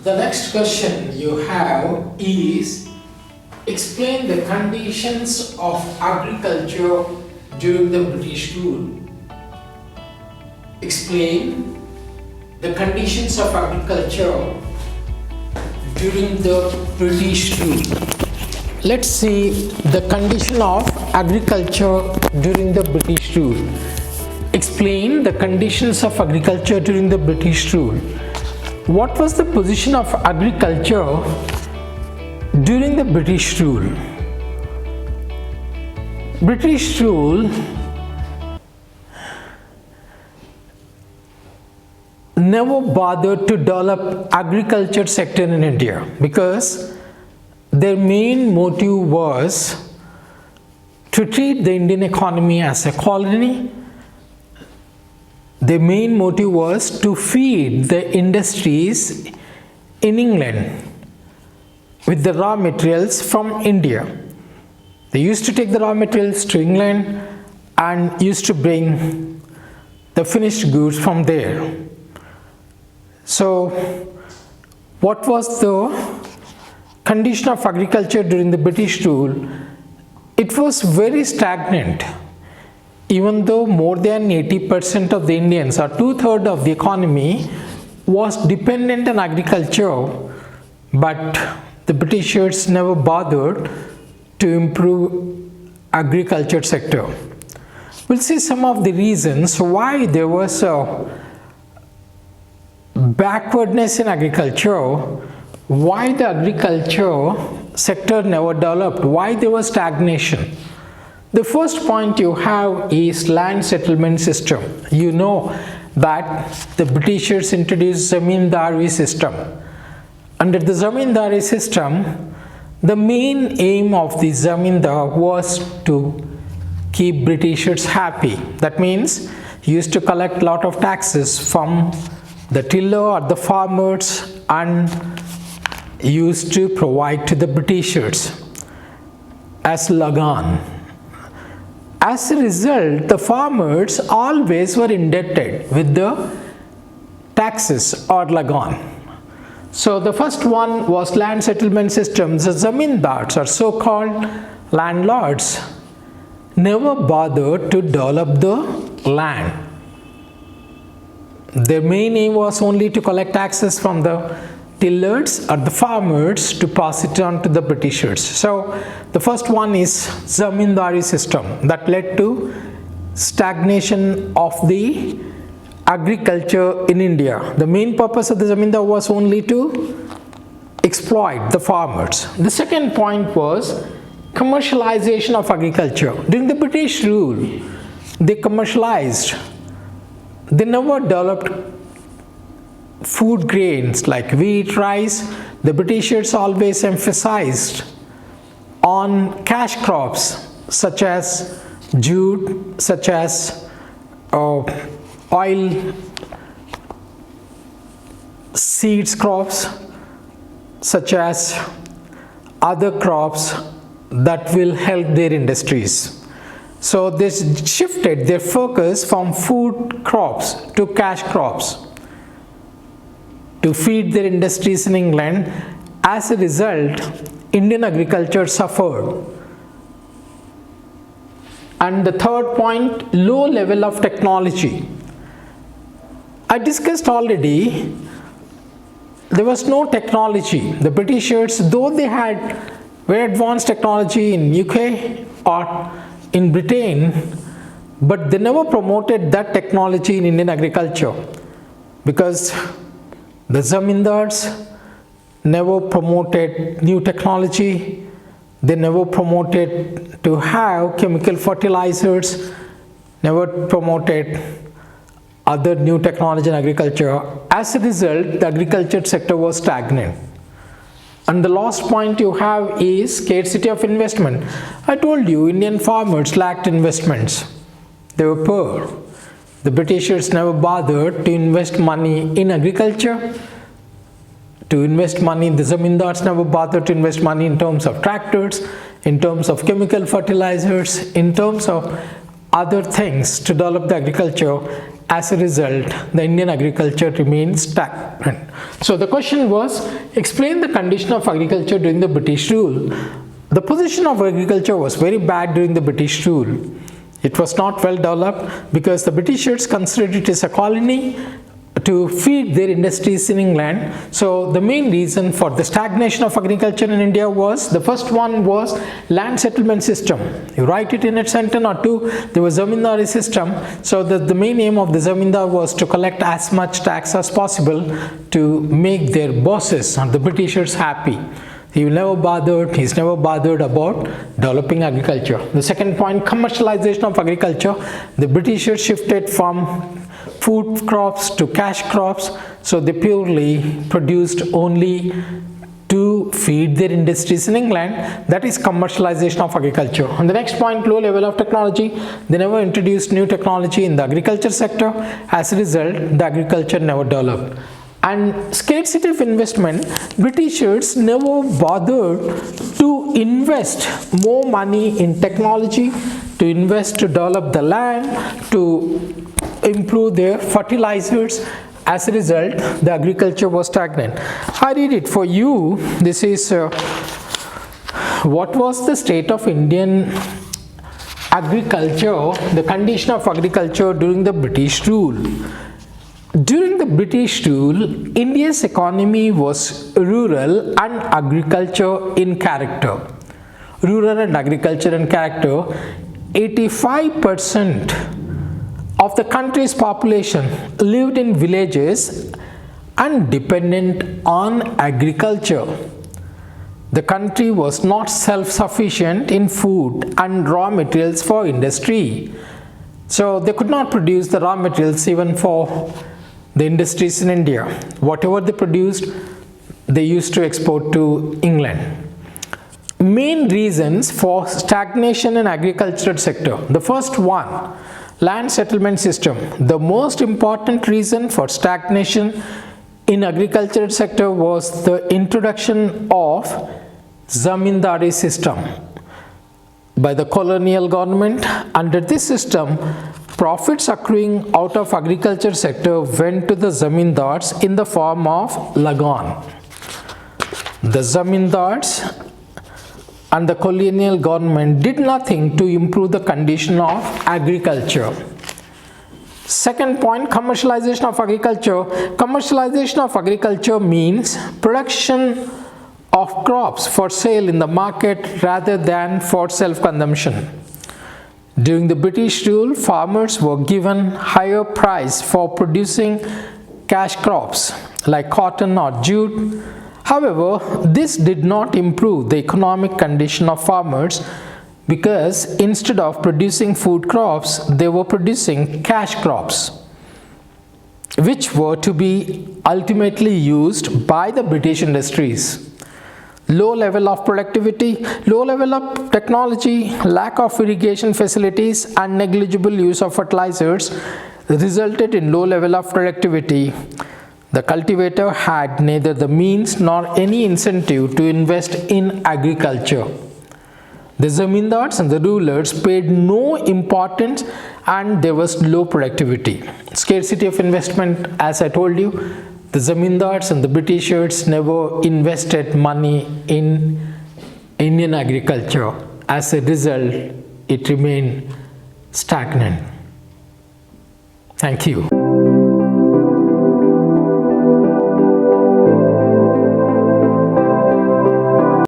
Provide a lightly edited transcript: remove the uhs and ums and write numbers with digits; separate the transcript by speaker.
Speaker 1: The next question you have is explain the conditions of agriculture during the British rule. Explain the conditions of agriculture during the British rule. Let's see the condition of agriculture during the British rule. Explain the conditions of agriculture during the British rule. What was the position of agriculture during the British rule? British rule never bothered to develop agriculture sector in India because their main motive was to treat the Indian economy as a colony. The main motive was to feed the industries in England with the raw materials from India. They used to take the raw materials to England and used to bring the finished goods from there. So, what was the condition of agriculture during the British rule? It was very stagnant. Even though more than 80% of the Indians or 2/3 of the economy was dependent on agriculture, but the Britishers never bothered to improve agriculture sector. We'll see some of the reasons why there was a backwardness in agriculture, why the agriculture sector never developed, why there was stagnation. The first point you have is land settlement system. You know that the Britishers introduced Zamindari system. Under the Zamindari system, the main aim of the Zamindar was to keep Britishers happy. That means he used to collect a lot of taxes from the tiller or the farmers and used to provide to the Britishers as lagan. As a result, the farmers always were indebted with the taxes or lagan. So the first one was land settlement systems. The zamindars or so-called landlords never bothered to develop the land. Their main aim was only to collect taxes from the tillers or the farmers to pass it on to the Britishers. So the first one is Zamindari system that led to stagnation of the agriculture in India. The main purpose of the Zamindar was only to exploit the farmers. The second point was commercialization of agriculture. During the British rule, they commercialized. They never developed food grains like wheat, rice. The Britishers always emphasized on cash crops such as jute, such as oil seeds crops, such as other crops that will help their industries. So they shifted their focus from food crops to cash crops to feed their industries in England. As a result, Indian agriculture suffered. And the third point, low level of technology. I discussed already, there was no technology. The Britishers, though they had very advanced technology in UK or in Britain, but they never promoted that technology in Indian agriculture because the zamindars never promoted new technology. They never promoted to have chemical fertilizers, never promoted other new technology in agriculture. As a result, the agriculture sector was stagnant. And the last point you have is scarcity of investment. I told you Indian farmers lacked investments. They were poor. The Britishers never bothered to invest money in agriculture. To invest money, the zamindars never bothered to invest money in terms of tractors, in terms of chemical fertilizers, in terms of other things to develop the agriculture. As a result, the Indian agriculture remained stagnant. So the question was, explain the condition of agriculture during the British rule. The position of agriculture was very bad during the British rule. It was not well developed because the Britishers considered it as a colony to feed their industries in England. So the main reason for the stagnation of agriculture in India was, the first one was land settlement system. You write it in a sentence or two. There was zamindari system. So the main aim of the zamindar was to collect as much tax as possible to make their bosses or the Britishers happy. He's never bothered about developing agriculture. The second point, commercialization of agriculture. The Britishers shifted from food crops to cash crops, so they purely produced only to feed their industries in England. That is commercialization of agriculture. And the next point, low level of technology. They never introduced new technology in the agriculture sector. As a result, the agriculture never developed. And scarcity of investment, Britishers never bothered to invest more money in technology, to invest to develop the land, to improve their fertilizers. As a result, the agriculture was stagnant. I read it for you. This is what was the state of Indian agriculture, the condition of agriculture during the British rule. During the British rule, India's economy was rural and agriculture in character. Rural and agriculture in character. 85% of the country's population lived in villages and dependent on agriculture. The country was not self-sufficient in food and raw materials for industry. So they could not produce the raw materials even for the industries in India. Whatever they produced, they used to export to England. Main reasons for stagnation in agricultural sector. The first one, land settlement system. The most important reason for stagnation in agricultural sector was the introduction of zamindari system by the colonial government. Under this system, profits accruing out of agriculture sector went to the zamindars in the form of lagan. The zamindars and the colonial government did nothing to improve the condition of agriculture. Second point, commercialization of agriculture. Commercialization of agriculture means production of crops for sale in the market rather than for self-consumption. During the British rule, farmers were given higher price for producing cash crops like cotton or jute. However, this did not improve the economic condition of farmers because instead of producing food crops, they were producing cash crops, which were to be ultimately used by the British industries. Low level of productivity, low level of technology, lack of irrigation facilities and negligible use of fertilizers resulted in low level of productivity. The cultivator had neither the means nor any incentive to invest in agriculture. The zamindars and the rulers paid no importance and there was low productivity. Scarcity of investment, as I told you, the zamindars and the Britishers never invested money in Indian agriculture. As a result, it remained stagnant. Thank you.